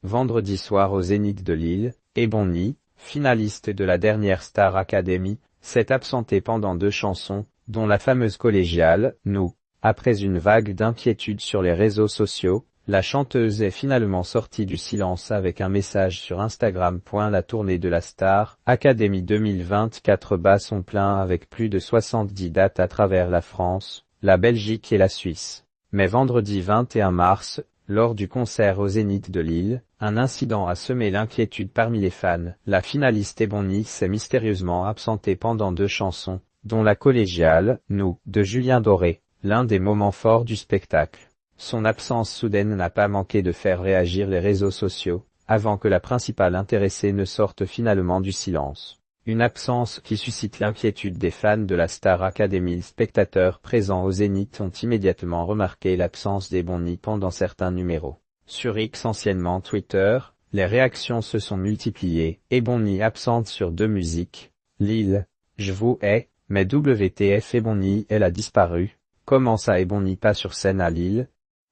vendredi soir au Zénith de Lille, Ebony, finaliste de la dernière Star Academy, s'est absentée pendant 2 chansons, dont la fameuse collégiale, Nous. Après une vague d'inquiétude sur les réseaux sociaux, la chanteuse est finalement sortie du silence avec un message sur Instagram. La tournée de la Star Academy 2024 bat son plein avec plus de 70 dates à travers la France, la Belgique et la Suisse. Mais vendredi 21 mars, lors du concert au Zénith de Lille, un incident a semé l'inquiétude parmi les fans. La finaliste Ebony s'est mystérieusement absentée pendant 2 chansons, dont la collégiale, Nous, de Julien Doré, l'un des moments forts du spectacle. Son absence soudaine n'a pas manqué de faire réagir les réseaux sociaux, avant que la principale intéressée ne sorte finalement du silence. Une absence qui suscite l'inquiétude des fans de la Star Academy. Les spectateurs présents au Zénith ont immédiatement remarqué l'absence d'Ebony pendant certains numéros. Sur X, anciennement Twitter, les réactions se sont multipliées. Ebony absente sur 2 musiques. Lille. Je vous hais, mais WTF Ebony, elle a disparu. Comment ça Ebony pas sur scène à Lille?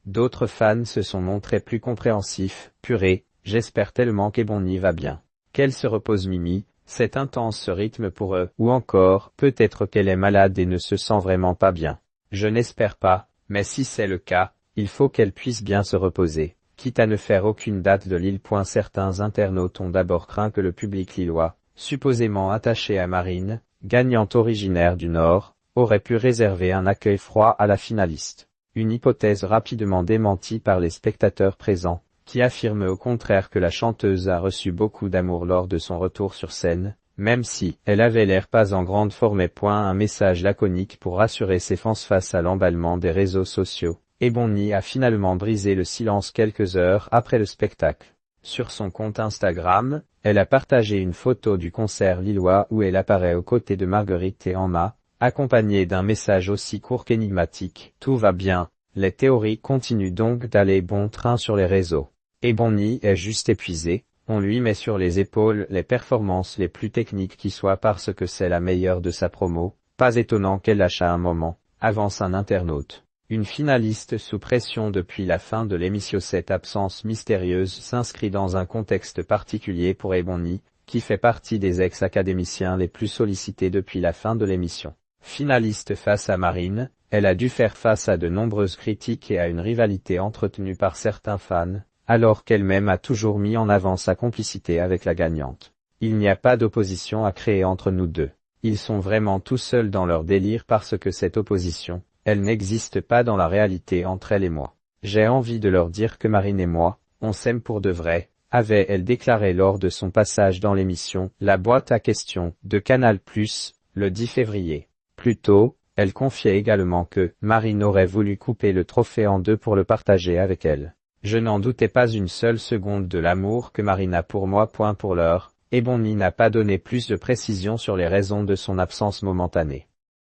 D'autres fans se sont montrés plus compréhensifs. Purée, j'espère tellement qu'Ebony va bien. Qu'elle se repose Mimi, c'est intense ce rythme pour eux. Ou encore, peut-être qu'elle est malade et ne se sent vraiment pas bien. Je n'espère pas, mais si c'est le cas, il faut qu'elle puisse bien se reposer, quitte à ne faire aucune date de Lille. Certains internautes ont d'abord craint que le public lillois, supposément attaché à Marine, gagnante originaire du Nord, aurait pu réserver un accueil froid à la finaliste. Une hypothèse rapidement démentie par les spectateurs présents, qui affirment au contraire que la chanteuse a reçu beaucoup d'amour lors de son retour sur scène, même si elle avait l'air pas en grande forme. Un message laconique pour rassurer ses fans face à l'emballement des réseaux sociaux. Ebony a finalement brisé le silence quelques heures après le spectacle. Sur son compte Instagram, elle a partagé une photo du concert lillois où elle apparaît aux côtés de Marguerite et Emma, accompagnée d'un message aussi court qu'énigmatique. Tout va bien. Les théories continuent donc d'aller bon train sur les réseaux. Ebony est juste épuisée, on lui met sur les épaules les performances les plus techniques qui soient parce que c'est la meilleure de sa promo. Pas étonnant qu'elle lâche à un moment, avance un internaute. Une finaliste sous pression depuis la fin de l'émission. Cette absence mystérieuse s'inscrit dans un contexte particulier pour Ebony, qui fait partie des ex-académiciens les plus sollicités depuis la fin de l'émission. Finaliste face à Marine, elle a dû faire face à de nombreuses critiques et à une rivalité entretenue par certains fans, alors qu'elle-même a toujours mis en avant sa complicité avec la gagnante. Il n'y a pas d'opposition à créer entre nous deux. Ils sont vraiment tout seuls dans leur délire parce que cette opposition, elle n'existe pas dans la réalité entre elle et moi. J'ai envie de leur dire que Marine et moi, on s'aime pour de vrai, avait-elle déclaré lors de son passage dans l'émission La boîte à questions de Canal+, le 10 février. Plus tôt, elle confiait également que Marine aurait voulu couper le trophée en 2 pour le partager avec elle. Je n'en doutais pas une seule seconde de l'amour que Marine a pour moi. Pour l'heure, Ebony n'a pas donné plus de précisions sur les raisons de son absence momentanée.